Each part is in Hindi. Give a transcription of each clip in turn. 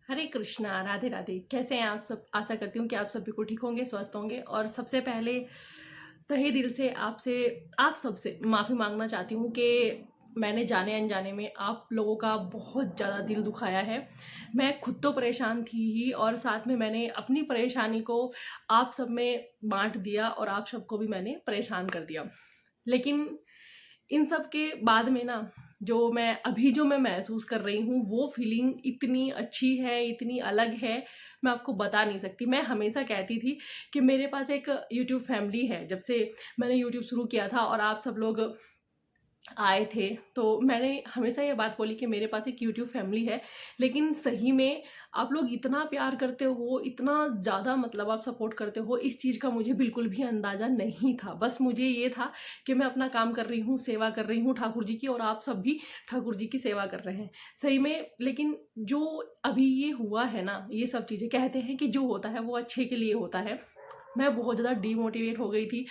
हरे कृष्णा, राधे राधे। कैसे हैं आप सब? आशा करती हूँ कि आप सब बिल्कुल ठीक होंगे, स्वस्थ होंगे। और सबसे पहले तहे दिल से आप सबसे माफ़ी मांगना चाहती हूँ कि मैंने जाने अनजाने में आप लोगों का बहुत ज़्यादा दिल दुखाया है। मैं खुद तो परेशान थी ही, और साथ में मैंने अपनी परेशानी को आप सब में बांट दिया और आप सबको भी मैंने परेशान कर दिया। लेकिन इन सब के बाद में ना, जो मैं महसूस कर रही हूँ, वो फीलिंग इतनी अच्छी है, इतनी अलग है, मैं आपको बता नहीं सकती। मैं हमेशा कहती थी कि मेरे पास एक यूट्यूब फैमिली है। जब से मैंने यूट्यूब शुरू किया था और आप सब लोग आए थे, तो मैंने हमेशा ये बात बोली कि मेरे पास एक यूट्यूब फैमिली है। लेकिन सही में आप लोग इतना प्यार करते हो, इतना ज़्यादा मतलब आप सपोर्ट करते हो, इस चीज़ का मुझे बिल्कुल भी अंदाज़ा नहीं था। बस मुझे ये था कि मैं अपना काम कर रही हूँ, सेवा कर रही हूँ ठाकुर जी की, और आप सब भी ठाकुर जी की सेवा कर रहे हैं सही में। लेकिन जो अभी ये हुआ है ना, ये सब चीज़ें, कहते हैं कि जो होता है वो अच्छे के लिए होता है। मैं बहुत ज़्यादा डीमोटिवेट हो गई थी,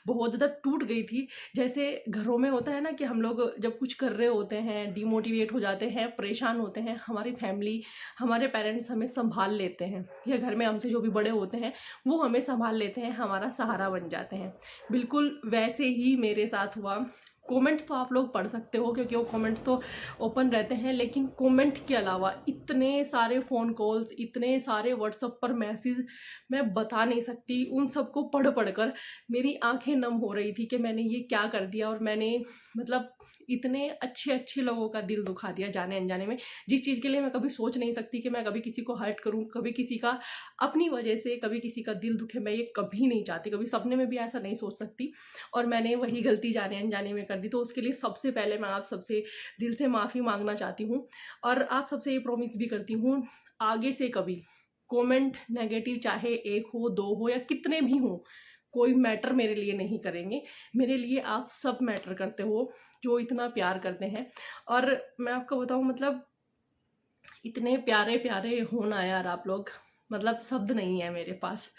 बहुत ज़्यादा टूट गई थी। जैसे घरों में होता है ना कि हम लोग जब कुछ कर रहे होते हैं, डीमोटिवेट हो जाते हैं, परेशान होते हैं, हमारी फैमिली, हमारे पेरेंट्स हमें संभाल लेते हैं, या घर में हमसे जो भी बड़े होते हैं वो हमें संभाल लेते हैं, हमारा सहारा बन जाते हैं। बिल्कुल वैसे ही मेरे साथ हुआ। कमेंट तो आप लोग पढ़ सकते हो क्योंकि वो कमेंट तो ओपन रहते हैं, लेकिन कमेंट के अलावा इतने सारे फ़ोन कॉल्स, इतने सारे व्हाट्सएप पर मैसेज, मैं बता नहीं सकती। उन सबको पढ़ कर मेरी आंखें नम हो रही थी कि मैंने ये क्या कर दिया, और मैंने मतलब इतने अच्छे अच्छे लोगों का दिल दुखा दिया जाने अनजाने में, जिस चीज़ के लिए मैं कभी सोच नहीं सकती कि मैं कभी किसी को हर्ट करूं, कभी किसी का अपनी वजह से कभी किसी का दिल दुखे, मैं ये कभी नहीं चाहती, कभी सपने में भी ऐसा नहीं सोच सकती। और मैंने वही गलती जाने अनजाने में कर दी, तो उसके लिए सबसे पहले मैं आप सबसे दिल से माफ़ी मांगना चाहती हूँ। और आप सबसे ये प्रॉमिस भी करती हूँ, आगे से कभी कमेंट नेगेटिव, चाहे एक हो, दो हो, या कितने भी हों, कोई मैटर मेरे लिए नहीं करेंगे। मेरे लिए आप सब मैटर करते हो, जो इतना प्यार करते हैं। और मैं आपको बताऊं, मतलब इतने प्यारे प्यारे हो ना यार आप लोग, मतलब शब्द नहीं है मेरे पास।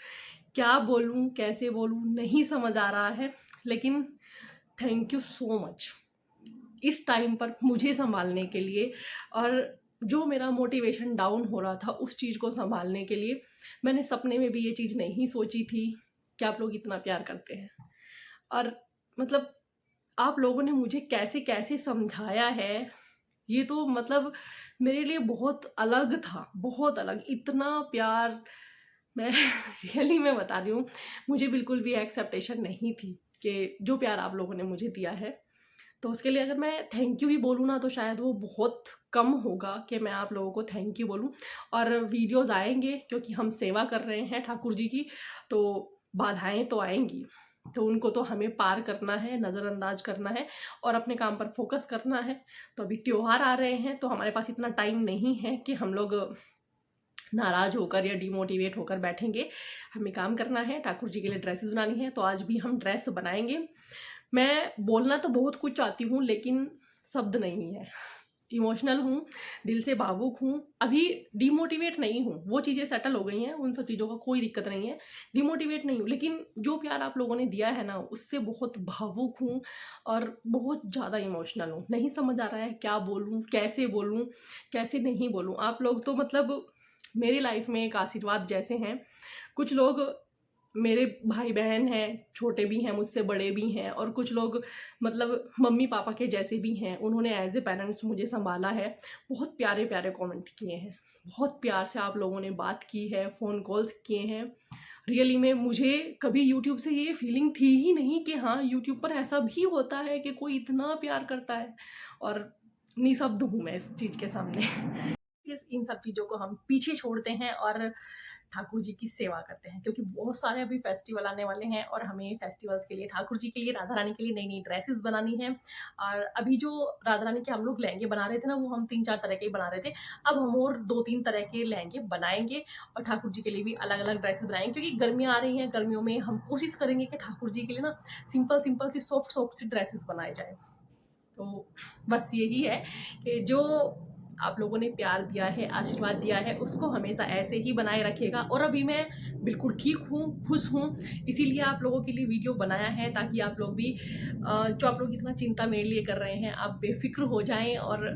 क्या बोलूं, कैसे बोलूं, नहीं समझ आ रहा है। लेकिन थैंक यू सो मच इस टाइम पर मुझे संभालने के लिए, और जो मेरा मोटिवेशन डाउन हो रहा था उस चीज़ को संभालने के लिए। मैंने सपने में भी ये चीज़ नहीं सोची थी कि आप लोग इतना प्यार करते हैं। और मतलब आप लोगों ने मुझे कैसे कैसे समझाया है, ये तो मतलब मेरे लिए बहुत अलग था, बहुत अलग। इतना प्यार मैं रियली मैं बता रही हूँ, मुझे बिल्कुल भी एक्सेप्टेशन नहीं थी कि जो प्यार आप लोगों ने मुझे दिया है। तो उसके लिए अगर मैं थैंक यू भी बोलूँ ना, तो शायद वो बहुत कम होगा कि मैं आप लोगों को थैंक यू बोलूँ। और वीडियोज़ आएंगे क्योंकि हम सेवा कर रहे हैं ठाकुर जी की, तो बाधाएं तो आएंगी, तो उनको तो हमें पार करना है, नज़रअंदाज करना है और अपने काम पर फोकस करना है। तो अभी त्योहार आ रहे हैं, तो हमारे पास इतना टाइम नहीं है कि हम लोग नाराज़ होकर या डिमोटिवेट होकर बैठेंगे। हमें काम करना है, ठाकुर जी के लिए ड्रेसेस बनानी है, तो आज भी हम ड्रेस बनाएंगे। मैं बोलना तो बहुत कुछ चाहती हूँ, लेकिन शब्द नहीं है। इमोशनल हूँ, दिल से भावुक हूँ। अभी डिमोटिवेट नहीं हूँ, वो चीज़ें सेटल हो गई हैं, उन सब चीज़ों का कोई दिक्कत नहीं है। डिमोटिवेट नहीं हूँ, लेकिन जो प्यार आप लोगों ने दिया है ना, उससे बहुत भावुक हूँ और बहुत ज़्यादा इमोशनल हूँ। नहीं समझ आ रहा है क्या बोलूँ, कैसे नहीं बोलूँ। आप लोग तो मतलब मेरी लाइफ में एक आशीर्वाद जैसे हैं। कुछ लोग मेरे भाई बहन हैं, छोटे भी हैं, मुझसे बड़े भी हैं, और कुछ लोग मतलब मम्मी पापा के जैसे भी हैं। उन्होंने एज ए पेरेंट्स मुझे संभाला है। बहुत प्यारे प्यारे कमेंट किए हैं, बहुत प्यार से आप लोगों ने बात की है, फ़ोन कॉल्स किए हैं। रियली में मुझे कभी यूट्यूब से ये फीलिंग थी ही नहीं कि हाँ, यूट्यूब पर ऐसा भी होता है कि कोई इतना प्यार करता है। और निःशब्द हूँ मैं इस चीज़ के सामने। इन सब चीज़ों को हम पीछे छोड़ते हैं और ठाकुर जी की सेवा करते हैं, क्योंकि बहुत सारे अभी फेस्टिवल आने वाले हैं और हमें फेस्टिवल्स के लिए, ठाकुर जी के लिए, राधा रानी के लिए नई नई ड्रेसेस बनानी है। और अभी जो राधा रानी के हम लोग लहंगे बना रहे थे ना, वो हम 3-4 तरह के ही बना रहे थे। अब हम और 2-3 तरह के लहंगे बनाएंगे और ठाकुर जी के लिए भी अलग अलग ड्रेसेस बनाएंगे, क्योंकि गर्मियाँ आ रही हैं। गर्मियों में हम कोशिश करेंगे कि ठाकुर जी के लिए ना सिंपल सिंपल सी सॉफ्ट सॉफ्ट सी ड्रेसेस बनाए जाए। तो बस यही है कि जो आप लोगों ने प्यार दिया है, आशीर्वाद दिया है, उसको हमेशा ऐसे ही बनाए रखिएगा। और अभी मैं बिल्कुल ठीक हूँ, खुश हूँ, इसीलिए आप लोगों के लिए वीडियो बनाया है, ताकि आप लोग भी जो आप लोग इतना चिंता मेरे लिए कर रहे हैं, आप बेफ़िक्र हो जाएँ और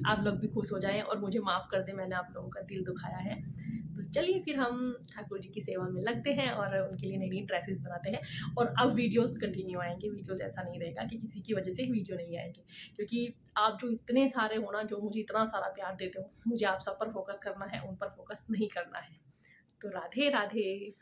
आप लोग भी खुश हो जाएँ और मुझे माफ़ कर दें, मैंने आप लोगों का दिल दुखाया है। तो चलिए फिर हम ठाकुर जी की सेवा में लगते हैं और उनके लिए नई-नई ड्रेसेस बनाते हैं। और अब वीडियोज़ कंटिन्यू आएँगे, वीडियोज़ ऐसा नहीं रहेगा कि किसी की वजह से वीडियो नहीं आएँगे। क्योंकि आप जो इतने सारे हो ना, जो मुझे इतना सारा प्यार देते हो, मुझे आप सब पर फ़ोकस करना है, उन पर फ़ोकस नहीं करना है। तो राधे, राधे।